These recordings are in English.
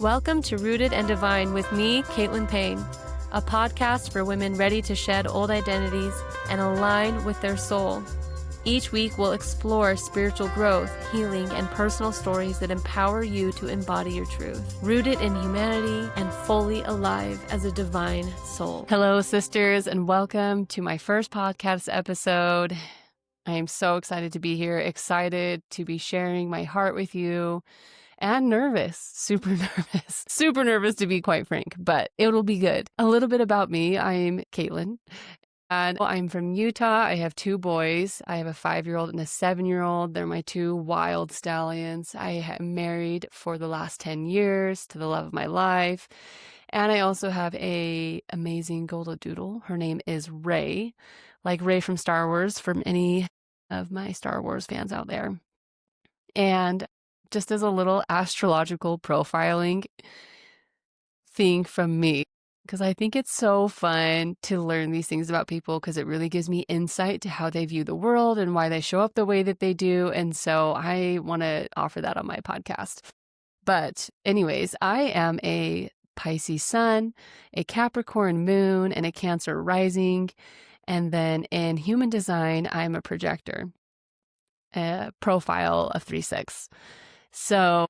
Welcome to Rooted and Divine with me, Caitlin Payne, a podcast for women ready to shed old identities and align with their soul. Each week, we'll explore spiritual growth, healing, and personal stories that empower you to embody your truth, rooted in humanity and fully alive as a divine soul. Hello, sisters, and welcome to my first podcast episode. I am so excited to be here, excited to be sharing my heart with you, and nervous, super nervous to be quite frank, but it'll be good. A little bit about me. I'm Caitlin. And I'm from Utah. I have two boys. I have a 5-year-old and a 7-year-old. They're my two wild stallions. I am married for the last 10 years to the love of my life. And I also have a amazing golden doodle. Her name is Rey, like Rey from Star Wars, from any of my Star Wars fans out there. And just as a little astrological profiling thing from me, because I think it's so fun to learn these things about people because it really gives me insight to how they view the world and why they show up the way that they do. And so I want to offer that on my podcast. But anyways, I am a Pisces sun, a Capricorn moon, and a Cancer rising. And then in human design, I'm a projector, a profile of 3/6. So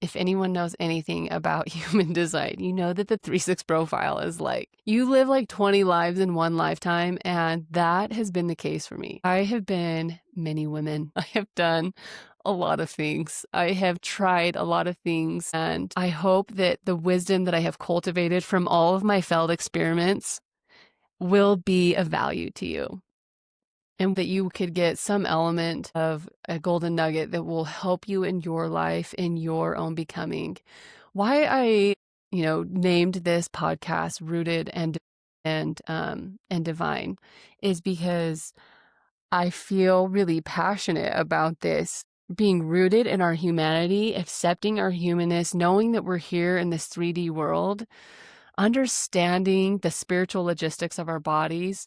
if anyone knows anything about human design, you know that the 3/6 profile is like, you live like 20 lives in one lifetime, and that has been the case for me. I have been many women. I have done a lot of things. I have tried a lot of things, and I hope that the wisdom that I have cultivated from all of my failed experiments will be of value to you. And that you could get some element of a golden nugget that will help you in your life, in your own becoming. Why I, named this podcast Rooted and Divine is because I feel really passionate about this, being rooted in our humanity, accepting our humanness, knowing that we're here in this 3D world, understanding the spiritual logistics of our bodies,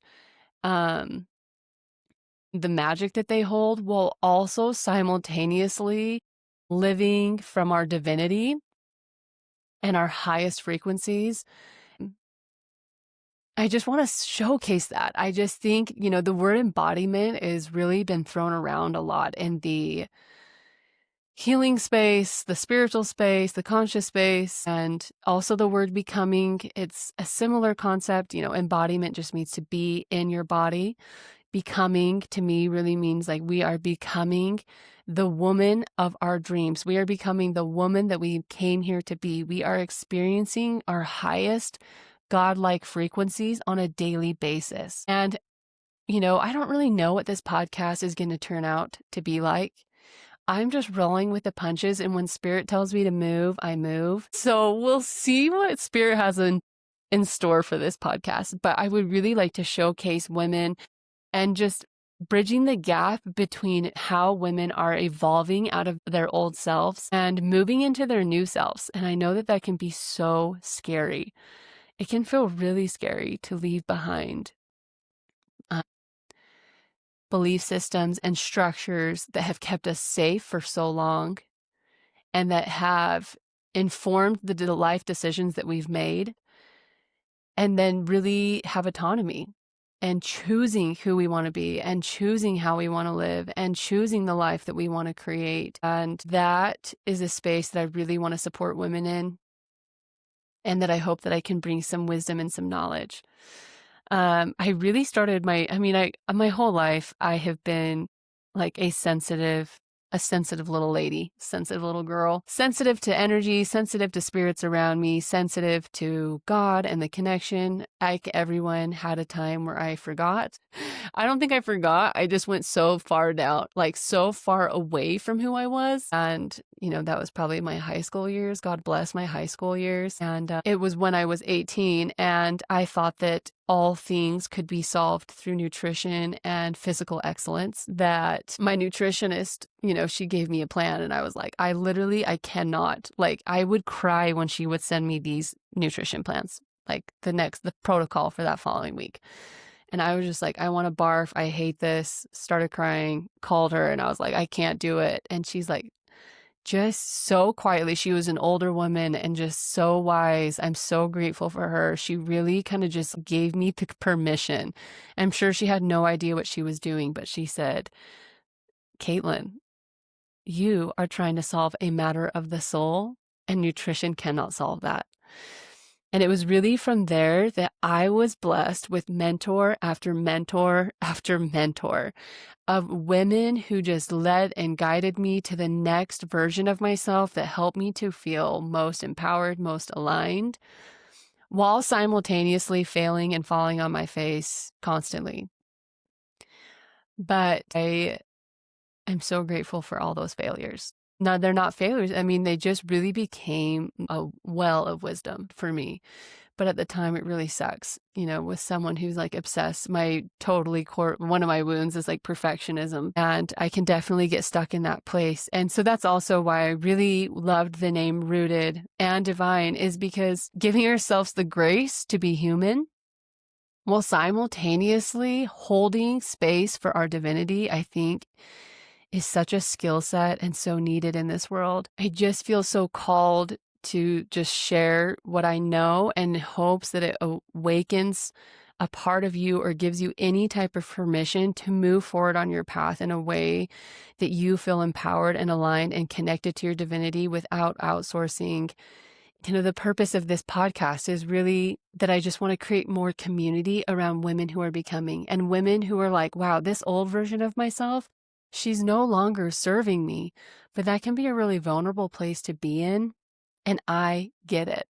the magic that they hold, while also simultaneously living from our divinity and our highest frequencies. I just want to showcase that. I just think, the word embodiment has really been thrown around a lot in the healing space, the spiritual space, the conscious space, and also the word becoming. It's a similar concept. Embodiment just means to be in your body. Becoming to me really means like we are becoming the woman of our dreams. We are becoming the woman that we came here to be. We are experiencing our highest godlike frequencies on a daily basis. And, I don't really know what this podcast is going to turn out to be like. I'm just rolling with the punches. And when spirit tells me to move, I move. So we'll see what spirit has in store for this podcast. But I would really like to showcase women and just bridging the gap between how women are evolving out of their old selves and moving into their new selves. And I know that that can be so scary. It can feel really scary to leave behind belief systems and structures that have kept us safe for so long and that have informed the life decisions that we've made, and then really have autonomy and choosing who we want to be and choosing how we want to live and choosing the life that we want to create. And that is a space that I really want to support women in, and that I hope that I can bring some wisdom and some knowledge. I really started my whole life, I have been like a sensitive little lady, sensitive little girl, sensitive to energy, sensitive to spirits around me, sensitive to God and the connection. Like everyone had a time where I forgot. I don't think I forgot. I just went so far down, like so far away from who I was. And, that was probably my high school years. God bless my high school years. And it was when I was 18 and I thought that all things could be solved through nutrition and physical excellence, that my nutritionist, she gave me a plan and I was like, I cannot, like I would cry when she would send me these nutrition plans, like the protocol for that following week. And I was just like, I want to barf. I hate this. Started crying, called her and I was like, I can't do it. And she's like, just so quietly. She was an older woman and just so wise. I'm so grateful for her. She really kind of just gave me the permission. I'm sure she had no idea what she was doing, but she said, Caitlin, you are trying to solve a matter of the soul, and nutrition cannot solve that. And it was really from there that I was blessed with mentor after mentor after mentor of women who just led and guided me to the next version of myself that helped me to feel most empowered, most aligned, while simultaneously failing and falling on my face constantly. But I'm so grateful for all those failures. No, they're not failures. I mean, they just really became a well of wisdom for me. But at the time, it really sucks, with someone who's like obsessed. One of my wounds is like perfectionism, and I can definitely get stuck in that place. And so that's also why I really loved the name Rooted and Divine, is because giving ourselves the grace to be human while simultaneously holding space for our divinity, I think is such a skill set and so needed in this world. I just feel so called to just share what I know in hopes that it awakens a part of you or gives you any type of permission to move forward on your path in a way that you feel empowered and aligned and connected to your divinity without outsourcing. The purpose of this podcast is really that I just want to create more community around women who are becoming, and women who are like, wow, this old version of myself, she's no longer serving me. But that can be a really vulnerable place to be in. And I get it.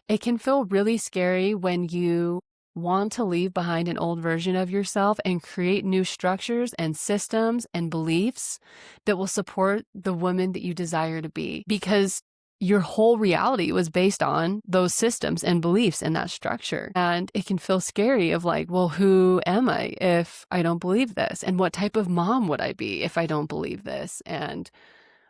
It can feel really scary when you want to leave behind an old version of yourself and create new structures and systems and beliefs that will support the woman that you desire to be, because your whole reality was based on those systems and beliefs and that structure. And it can feel scary of like, well, who am I if I don't believe this? And what type of mom would I be if I don't believe this? And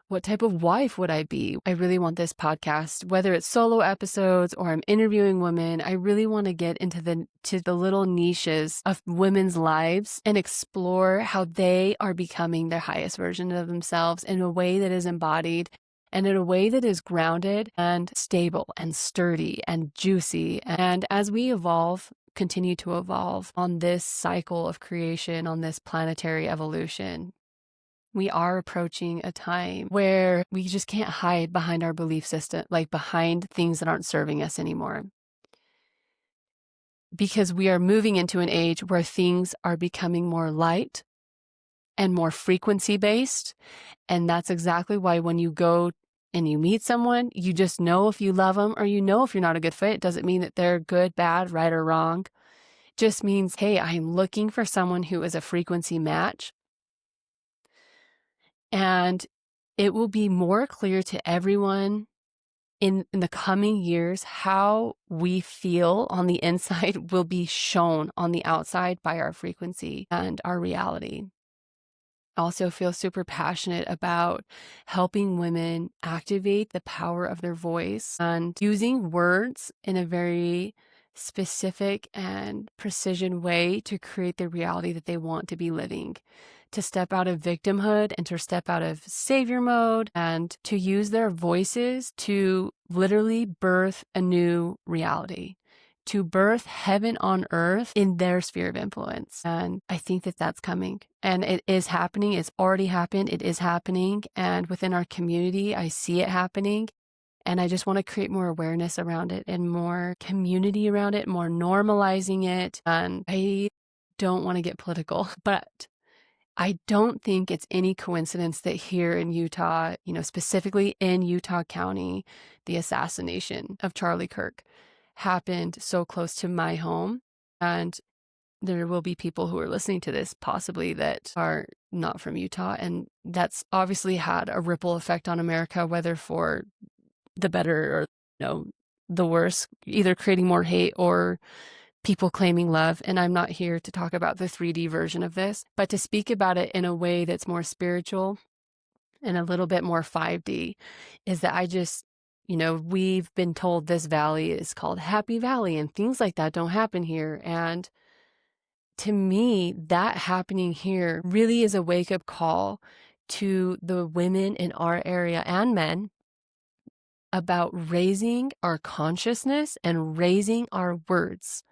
what type of wife would I be? I really want this podcast, whether it's solo episodes or I'm interviewing women, I really want to get into the little niches of women's lives and explore how they are becoming their highest version of themselves in a way that is embodied and in a way that is grounded and stable and sturdy and juicy. And as we continue to evolve on this cycle of creation, on this planetary evolution, we are approaching a time where we just can't hide behind our belief system, like behind things that aren't serving us anymore. Because we are moving into an age where things are becoming more light and more frequency based. And that's exactly why when you go and you meet someone, you just know if you love them or if you're not a good fit. It doesn't mean that they're good, bad, right, or wrong. It just means, hey, I'm looking for someone who is a frequency match. And it will be more clear to everyone in the coming years how we feel on the inside will be shown on the outside by our frequency and our reality. I also feel super passionate about helping women activate the power of their voice and using words in a very specific and precision way to create the reality that they want to be living, to step out of victimhood and to step out of savior mode and to use their voices to literally birth a new reality, to birth heaven on earth in their sphere of influence. And I think that that's coming, and it is happening. It's already happened. It is happening. And within our community, I see it happening. And I just want to create more awareness around it and more community around it, more normalizing it. And I don't want to get political, but I don't think it's any coincidence that here in Utah, specifically in Utah County, the assassination of Charlie Kirk happened so close to my home. And there will be people who are listening to this possibly that are not from Utah. And that's obviously had a ripple effect on America, whether for the better or, the worse, either creating more hate or people claiming love. And I'm not here to talk about the 3D version of this, but to speak about it in a way that's more spiritual and a little bit more 5D, is that I just, we've been told this valley is called Happy Valley and things like that don't happen here. And to me, that happening here really is a wake-up call to the women in our area and men about raising our consciousness and raising our words.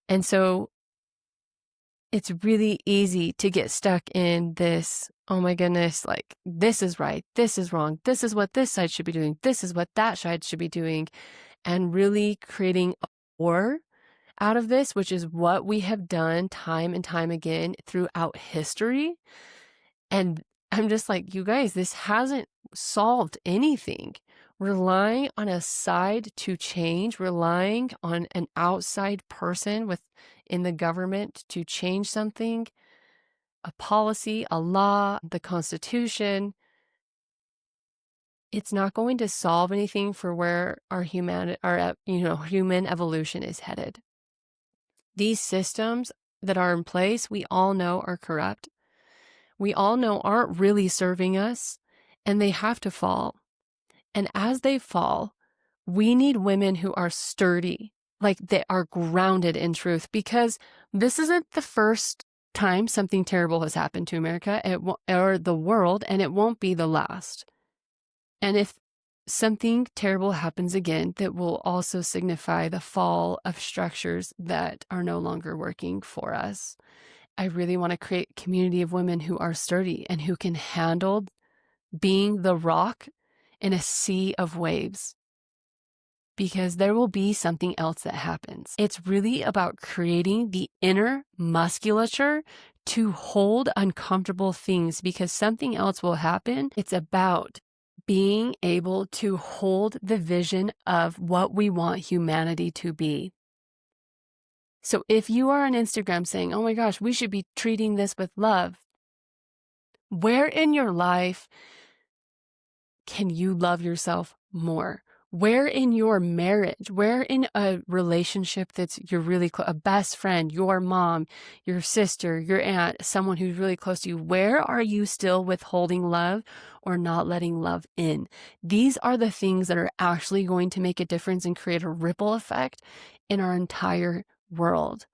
And so it's really easy to get stuck in this, oh my goodness, like this is right, this is wrong, this is what this side should be doing, this is what that side should be doing, and really creating a war out of this, which is what we have done time and time again throughout history. And I'm just like, you guys, this hasn't solved anything. Relying on a side to change, relying on an outside person within the government to change something, a policy, a law, the Constitution, it's not going to solve anything for where our human evolution is headed. These systems that are in place, we all know are corrupt. We all know aren't really serving us, and they have to fall. And as they fall, we need women who are sturdy, like they are grounded in truth, because this isn't the first time something terrible has happened to America or the world, and it won't be the last. And if something terrible happens again, that will also signify the fall of structures that are no longer working for us. I really want to create a community of women who are sturdy and who can handle being the rock in a sea of waves, because there will be something else that happens. It's really about creating the inner musculature to hold uncomfortable things, because something else will happen. It's about being able to hold the vision of what we want humanity to be. So if you are on Instagram saying, oh my gosh, we should be treating this with love, where in your life can you love yourself more? Where in your marriage, where in a relationship that's you're really close, a best friend, your mom, your sister, your aunt, someone who's really close to you, where are you still withholding love or not letting love in? These are the things that are actually going to make a difference and create a ripple effect in our entire world.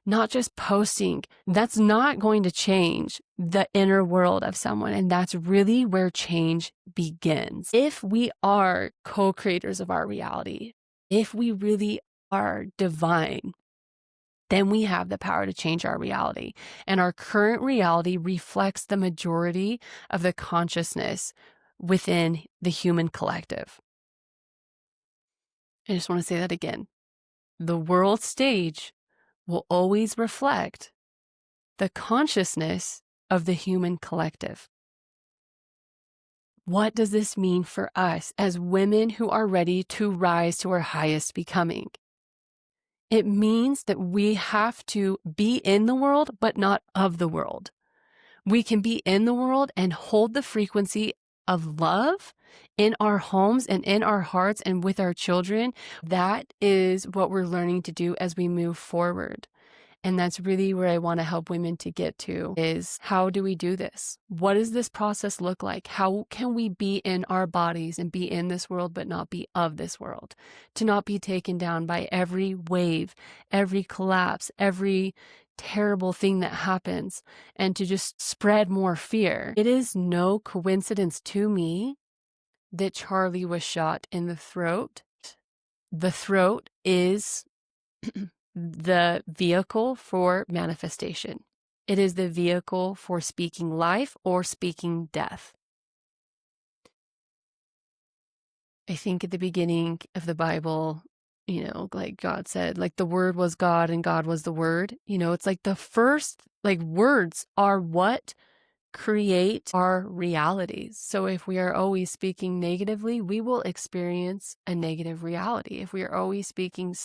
Not just posting. That's not going to change the inner world of someone. And that's really where change begins. If we are co-creators of our reality, if we really are divine, then we have the power to change our reality. And our current reality reflects the majority of the consciousness within the human collective. I just want to say that again. The world stage will always reflect the consciousness of the human collective. What does this mean for us as women who are ready to rise to our highest becoming? It means that we have to be in the world, but not of the world. We can be in the world and hold the frequency of love in our homes and in our hearts and with our children. That is what we're learning to do as we move forward. And that's really where I want to help women to get to, is how do we do this? What does this process look like? How can we be in our bodies and be in this world, but not be of this world? To not be taken down by every wave, every collapse, every terrible thing that happens, and to just spread more fear. It is no coincidence to me that Charlie was shot in the throat. The throat is the vehicle for manifestation. It is the vehicle for speaking life or speaking death. I think at the beginning of the Bible, like God said, like the Word was God and God was the Word. It's like the first, words are what create our realities. So if we are always speaking negatively, we will experience a negative reality. If we are always speaking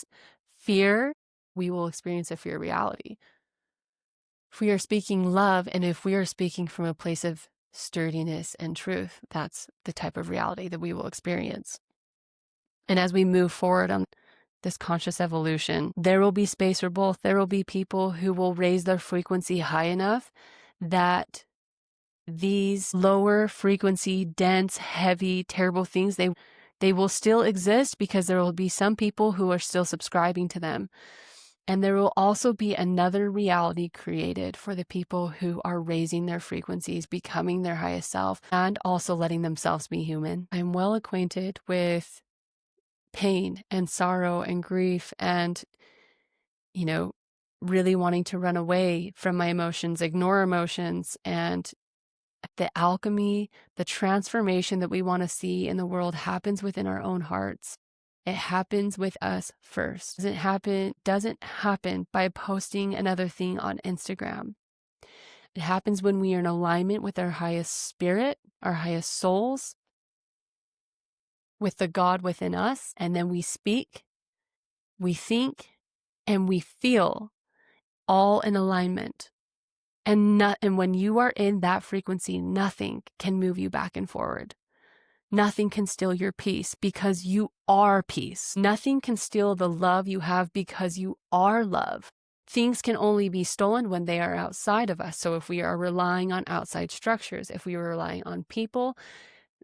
fear, we will experience a fear reality. If we are speaking love, and if we are speaking from a place of sturdiness and truth, that's the type of reality that we will experience. And as we move forward on this conscious evolution, there will be space for both. There will be people who will raise their frequency high enough that these lower frequency, dense, heavy, terrible things, they will still exist, because there will be some people who are still subscribing to them. And there will also be another reality created for the people who are raising their frequencies, becoming their highest self, and also letting themselves be human. I'm well acquainted with pain and sorrow and grief and, really wanting to run away from my emotions, ignore emotions, and the alchemy, the transformation that we want to see in the world happens within our own hearts. It happens with us first. Doesn't happen by posting another thing on Instagram. It happens when we are in alignment with our highest spirit, our highest souls, with the God within us, and then we speak, we think, and we feel all in alignment. And when you are in that frequency, nothing can move you back and forward. Nothing can steal your peace because you are peace. Nothing can steal the love you have because you are love. Things can only be stolen when they are outside of us. So if we are relying on outside structures, if we are relying on people,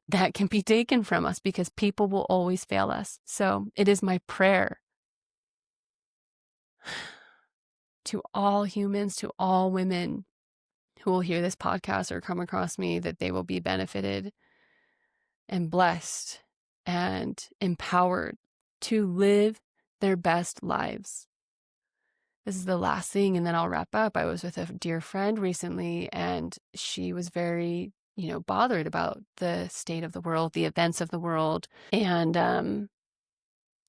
that can be taken from us because people will always fail us. So it is my prayer to all humans, to all women who will hear this podcast or come across me, that they will be benefited and blessed and empowered to live their best lives. This is the last thing, and then I'll wrap up. I was with a dear friend recently, and she was very, bothered about the state of the world, the events of the world. And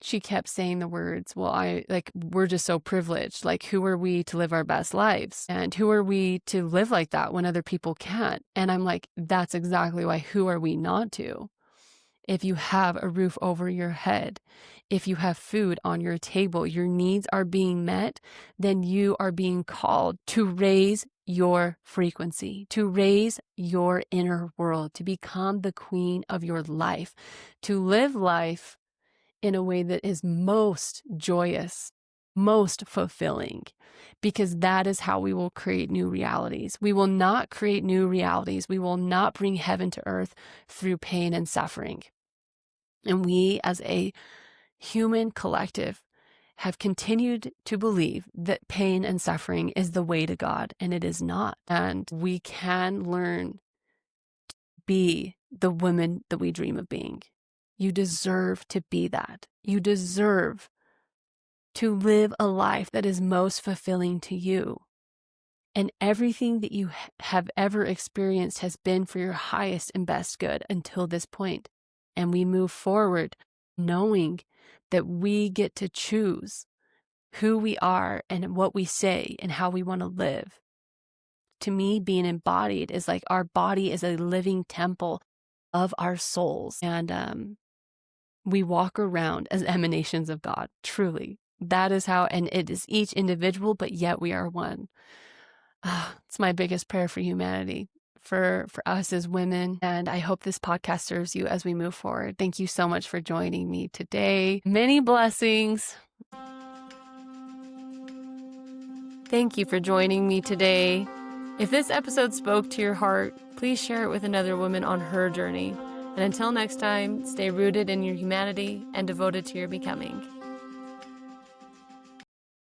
she kept saying the words, well, we're just so privileged. Like, who are we to live our best lives? And who are we to live like that when other people can't? And I'm like, that's exactly why. Who are we not to? If you have a roof over your head, if you have food on your table, your needs are being met, then you are being called to raise your frequency, to raise your inner world, to become the queen of your life, to live life in a way that is most joyous, most fulfilling, because that is how we will create new realities. We will not create new realities. We will not bring heaven to earth through pain and suffering. And we, as a human collective, have continued to believe that pain and suffering is the way to God, and it is not. And we can learn to be the women that we dream of being. You deserve to be that. You deserve to live a life that is most fulfilling to you. And everything that you have ever experienced has been for your highest and best good until this point. And we move forward knowing that we get to choose who we are and what we say and how we want to live. To me, being embodied is like our body is a living temple of our souls. And we walk around as emanations of God, truly. That is how, and it is each individual, but yet we are one. It's my biggest prayer for humanity, for us as women. And I hope this podcast serves you as we move forward. Thank you so much for joining me today. Many blessings. Thank you for joining me today. If this episode spoke to your heart, please share it with another woman on her journey. And until next time, stay rooted in your humanity and devoted to your becoming.